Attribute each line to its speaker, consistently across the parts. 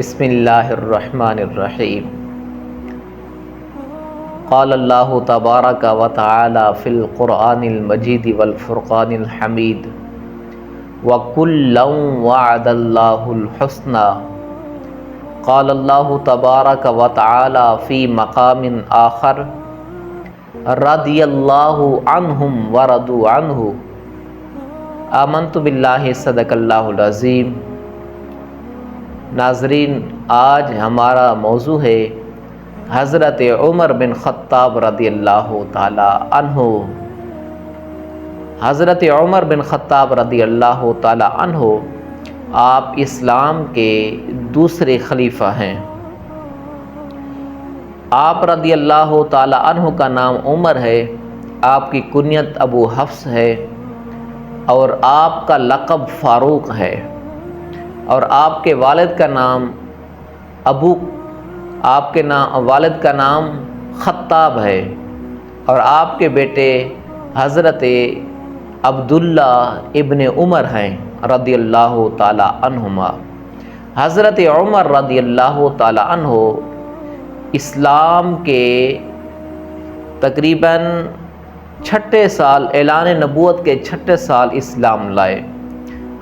Speaker 1: بسم اللہ الرحمن الرحیم۔ قال اللہ تبارک و تعالی فی القرآن المجید والفرقان الحمید وَكُلًّا وَعَدَ اللَّهُ الْحُسْنَى۔ قال اللہ تبارک و تعالی فی مقام آخر رضی اللہ عنہم ورضوا عنہ۔ آمنت باللہ، صدق اللہ العظیم۔ ناظرین، آج ہمارا موضوع ہے حضرت عمر بن خطاب رضی اللہ تعالی عنہ۔ حضرت عمر بن خطاب رضی اللہ تعالی عنہ آپ اسلام کے دوسرے خلیفہ ہیں۔ آپ رضی اللہ تعالی عنہ کا نام عمر ہے، آپ کی کنیت ابو حفص ہے اور آپ کا لقب فاروق ہے، اور آپ کے والد کا نام والد کا نام خطاب ہے، اور آپ کے بیٹے حضرت عبداللہ ابن عمر ہیں رضی اللہ تعالی عنہما۔ حضرت عمر رضی اللہ تعالی عنہ اسلام کے تقریباً چھٹے سال، اعلان نبوت کے چھٹے سال اسلام لائے۔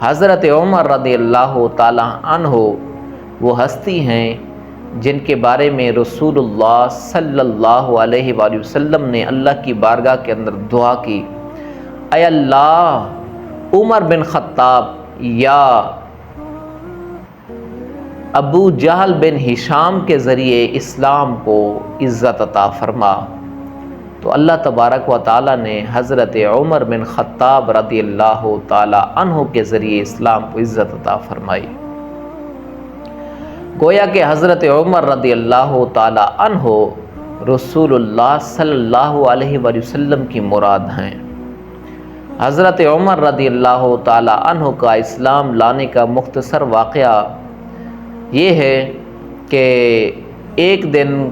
Speaker 1: حضرت عمر رضی اللہ تعالی عنہ وہ ہستی ہیں جن کے بارے میں رسول اللہ صلی اللہ علیہ وآلہ وسلم نے اللہ کی بارگاہ کے اندر دعا کی، اے اللہ عمر بن خطاب یا ابو جہل بن ہشام کے ذریعے اسلام کو عزت عطا فرما۔ تو اللہ تبارک و تعالی نے حضرت عمر بن خطاب رضی اللہ تعالی عنہ کے ذریعے اسلام کو عزت عطا فرمائی۔ گویا کہ حضرت عمر رضی اللہ تعالی عنہ رسول اللہ صلی اللہ علیہ وآلہ وسلم کی مراد ہیں۔ حضرت عمر رضی اللہ تعالی عنہ کا اسلام لانے کا مختصر واقعہ یہ ہے کہ ایک دن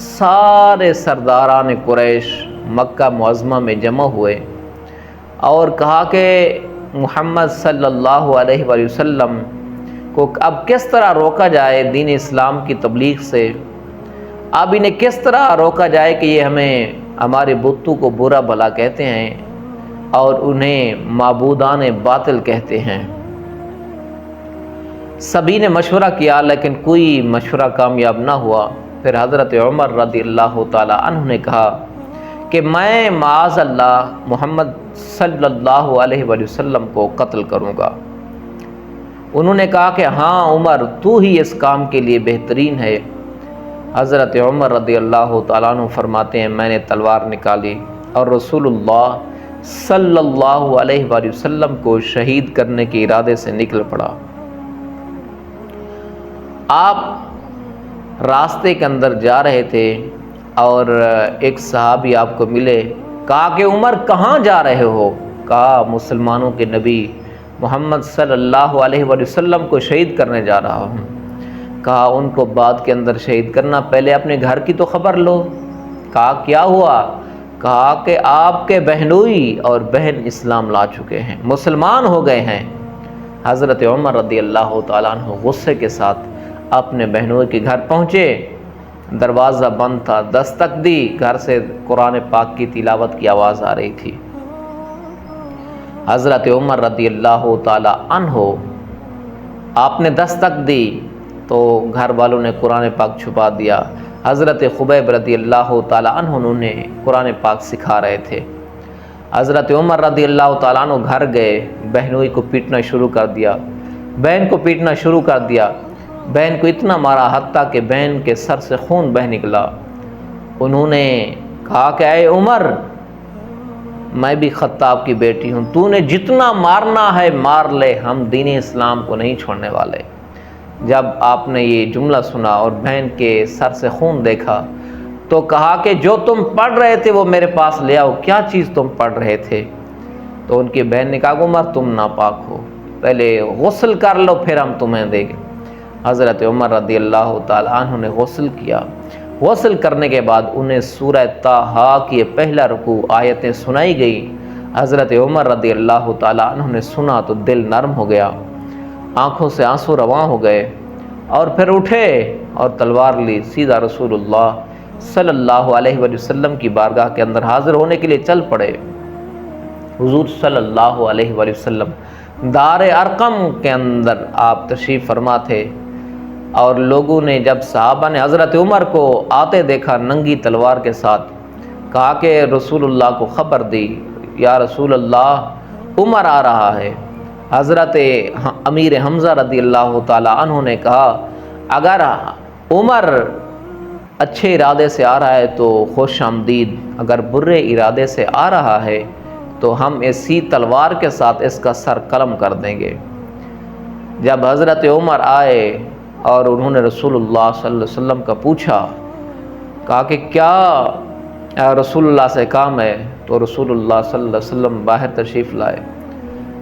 Speaker 1: سارے سرداران قریش مکہ معظمہ میں جمع ہوئے اور کہا کہ محمد صلی اللہ علیہ وآلہ وسلم کو اب کس طرح روکا جائے دین اسلام کی تبلیغ سے، اب انہیں کس طرح روکا جائے کہ یہ ہمیں ہمارے بتوں کو برا بھلا کہتے ہیں اور انہیں معبودان باطل کہتے ہیں۔ سبھی نے مشورہ کیا لیکن کوئی مشورہ کامیاب نہ ہوا۔ پھر حضرت عمر رضی اللہ تعالی عنہ نے کہا کہ میں معاذ اللہ محمد صلی اللہ علیہ وآلہ وسلم کو قتل کروں گا۔ انہوں نے کہا کہ ہاں عمر، تو ہی اس کام کے لیے بہترین ہے۔ حضرت عمر رضی اللہ تعالیٰ عنہ فرماتے ہیں میں نے تلوار نکالی اور رسول اللہ صلی اللہ علیہ وآلہ وسلم کو شہید کرنے کے ارادے سے نکل پڑا۔ آپ راستے کے اندر جا رہے تھے اور ایک صحابی آپ کو ملے، کہا کہ عمر کہاں جا رہے ہو؟ کہا مسلمانوں کے نبی محمد صلی اللہ علیہ وآلہ وسلم کو شہید کرنے جا رہا ہوں۔ کہا ان کو بعد کے اندر شہید کرنا، پہلے اپنے گھر کی تو خبر لو۔ کہا کیا ہوا؟ کہا کہ آپ کے بہنوئی اور بہن اسلام لا چکے ہیں، مسلمان ہو گئے ہیں۔ حضرت عمر رضی اللہ تعالیٰ عنہ غصے کے ساتھ اپنے بہنوئی کے گھر پہنچے، دروازہ بند تھا، دستک دی، گھر سے قرآن پاک کی تلاوت کی آواز آ رہی تھی۔ حضرت عمر رضی اللہ تعالی عنہ آپ نے دستک دی تو گھر والوں نے قرآن پاک چھپا دیا۔ حضرت خبیب رضی اللہ تعالی عنہ انہوں نے قرآن پاک سکھا رہے تھے۔ حضرت عمر رضی اللہ تعالی عنہ گھر گئے، بہنوئی کو پیٹنا شروع کر دیا، بہن کو پیٹنا شروع کر دیا، بہن کو اتنا مارا حتیٰ کہ بہن کے سر سے خون بہہ نکلا۔ انہوں نے کہا کہ اے عمر، میں بھی خطاب کی بیٹی ہوں، تو نے جتنا مارنا ہے مار لے، ہم دین اسلام کو نہیں چھوڑنے والے۔ جب آپ نے یہ جملہ سنا اور بہن کے سر سے خون دیکھا تو کہا کہ جو تم پڑھ رہے تھے وہ میرے پاس لے آؤ، کیا چیز تم پڑھ رہے تھے؟ تو ان کی بہن نے کہا عمر تم ناپاک ہو، پہلے غسل کر لو پھر ہم تمہیں دیں گے۔ حضرت عمر رضی اللہ تعالی عنہ نے غسل کیا۔ غسل کرنے کے بعد انہیں سورہ طٰہٰ کی پہلا رکوع آیتیں سنائی گئی۔ حضرت عمر رضی اللہ تعالی عنہ نے سنا تو دل نرم ہو گیا، آنکھوں سے آنسو رواں ہو گئے۔ اور پھر اٹھے اور تلوار لی، سیدھا رسول اللہ صلی اللہ علیہ وآلہ وسلم کی بارگاہ کے اندر حاضر ہونے کے لیے چل پڑے۔ حضور صلی اللہ علیہ وآلہ وسلم دار ارقم کے اندر آپ تشریف فرما تھے، اور لوگوں نے جب صحابہ نے حضرت عمر کو آتے دیکھا ننگی تلوار کے ساتھ، کہا کہ رسول اللہ کو خبر دی، یا رسول اللہ عمر آ رہا ہے۔ حضرت امیر حمزہ رضی اللہ تعالی عنہ نے کہا اگر عمر اچھے ارادے سے آ رہا ہے تو خوش آمدید، اگر برے ارادے سے آ رہا ہے تو ہم اسی تلوار کے ساتھ اس کا سر قلم کر دیں گے۔ جب حضرت عمر آئے اور انہوں نے رسول اللہ صلی اللہ علیہ وسلم کا پوچھا، کہا کہ کیا رسول اللہ سے کام ہے، تو رسول اللہ صلی اللہ علیہ وسلم باہر تشریف لائے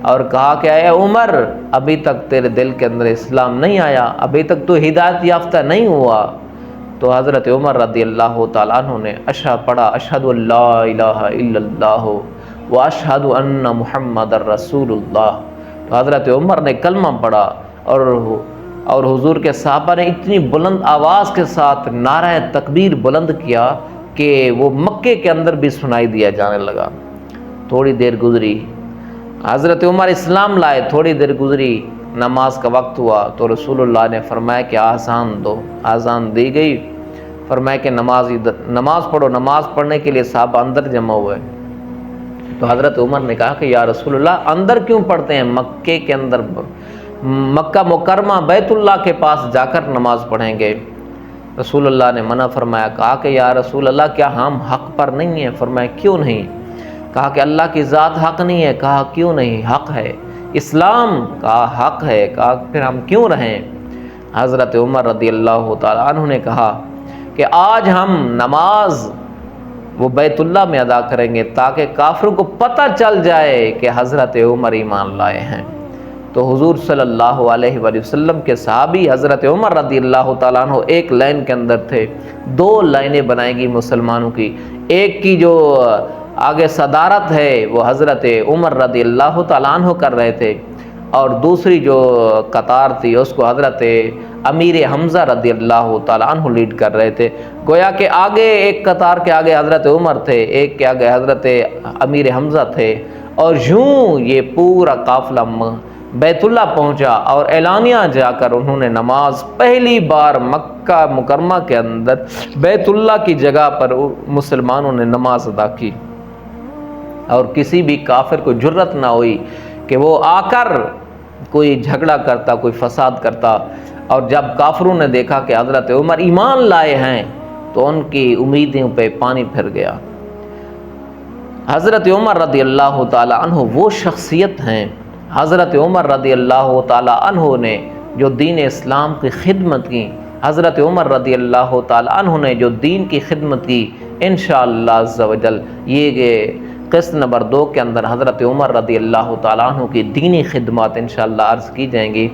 Speaker 1: اور کہا کہ اے عمر، ابھی تک تیرے دل کے اندر اسلام نہیں آیا، ابھی تک تو ہدایت یافتہ نہیں ہوا۔ تو حضرت عمر رضی اللہ تعالیٰ عنہ نے پڑھا اشہد ان لا الہ الا اللہ واشہد ان محمد رسول اللہ۔ تو حضرت عمر نے کلمہ پڑھا اور حضور کے صحابہ نے اتنی بلند آواز کے ساتھ نعرہ تکبیر بلند کیا کہ وہ مکے کے اندر بھی سنائی دیا جانے لگا۔ تھوڑی دیر گزری، حضرت عمر اسلام لائے، تھوڑی دیر گزری، نماز کا وقت ہوا تو رسول اللہ نے فرمایا کہ آذان دو۔ آذان دی گئی، فرمایا کہ نماز پڑھو۔ نماز پڑھنے کے لیے صحابہ اندر جمع ہوئے تو حضرت عمر نے کہا کہ یا رسول اللہ اندر کیوں پڑھتے ہیں، مکے کے اندر، مکہ مکرمہ بیت اللہ کے پاس جا کر نماز پڑھیں گے۔ رسول اللہ نے منع فرمایا، کہا کہ یا رسول اللہ کیا ہم حق پر نہیں ہیں؟ فرمایا کیوں نہیں؟ کہا کہ اللہ کی ذات حق نہیں ہے؟ کہا کیوں نہیں، حق ہے۔ اسلام کا حق ہے؟ کہا پھر ہم کیوں رہیں؟ حضرت عمر رضی اللہ تعالیٰ عنہ نے کہا کہ آج ہم نماز وہ بیت اللہ میں ادا کریں گے تاکہ کافروں کو پتہ چل جائے کہ حضرت عمر ایمان لائے ہیں۔ تو حضور صلی اللہ علیہ وآلہ وسلم کے صحابی حضرت عمر رضی اللہ تعالیٰ عنہ ایک لائن کے اندر تھے، دو لائنیں بنائیں گی مسلمانوں کی، ایک کی جو آگے صدارت ہے وہ حضرت عمر رضی اللہ تعالیٰ عنہ کر رہے تھے، اور دوسری جو قطار تھی اس کو حضرت امیر حمزہ رضی اللہ تعالیٰ عنہ لیڈ کر رہے تھے۔ گویا کہ آگے ایک قطار کے آگے حضرت عمر تھے، ایک کے آگے حضرت امیر حمزہ تھے، اور یوں یہ پورا قافلہ بیت اللہ پہنچا اور اعلانیہ جا کر انہوں نے نماز پہلی بار مکہ مکرمہ کے اندر بیت اللہ کی جگہ پر مسلمانوں نے نماز ادا کی، اور کسی بھی کافر کو جرت نہ ہوئی کہ وہ آ کر کوئی جھگڑا کرتا، کوئی فساد کرتا۔ اور جب کافروں نے دیکھا کہ حضرت عمر ایمان لائے ہیں تو ان کی امیدوں پہ پانی پھر گیا۔ حضرت عمر رضی اللہ تعالی عنہ وہ شخصیت ہیں، حضرت عمر رضی اللہ تعالی عنہ نے جو دین اسلام کی خدمت کی، حضرت عمر رضی اللہ تعالی عنہ نے جو دین کی خدمت کی، انشاءاللہ عز و جل یہ قسط نمبر 2 کے اندر حضرت عمر رضی اللہ تعالیٰ عنہ کی دینی خدمات انشاءاللہ عرض کی جائیں گی۔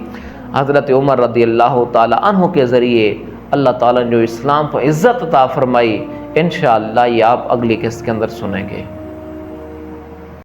Speaker 1: حضرت عمر رضی اللہ تعالیٰ عنہ کے ذریعے اللہ تعالیٰ نے جو اسلام کو عزت عطا فرمائی، انشاءاللہ یہ آپ اگلی قسط کے اندر سنیں گے۔